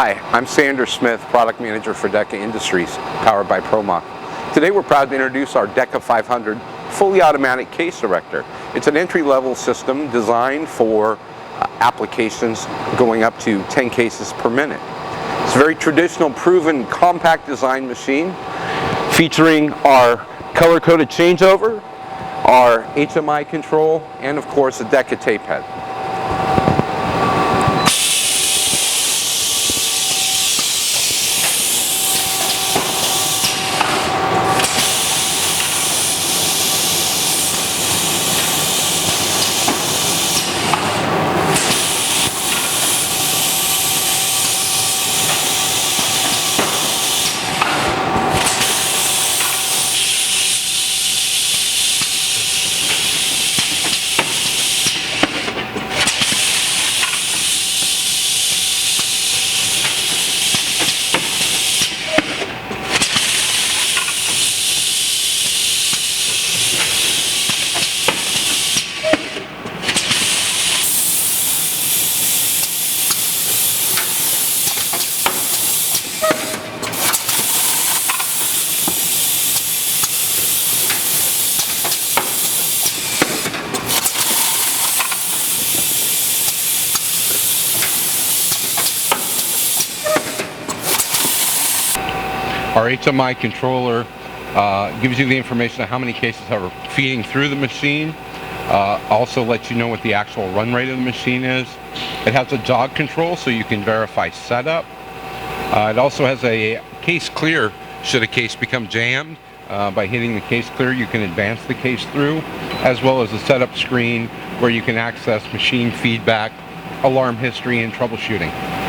Hi, I'm Sander Smith, Product Manager for DEKKA Industries, powered by ProMach. Today we're proud to introduce our DEKKA 500 fully automatic case erector. It's an entry-level system designed for applications going up to 10 cases per minute. It's a very traditional, proven, compact design machine featuring our color-coded changeover, our HMI control, and of course a DEKKA tape head. Our HMI controller gives you the information on how many cases are feeding through the machine. Also lets you know what the actual run rate of the machine is. It has a jog control so you can verify setup. It also has a case clear should a case become jammed. By hitting the case clear you can advance the case through, as well as a setup screen where you can access machine feedback, alarm history, and troubleshooting.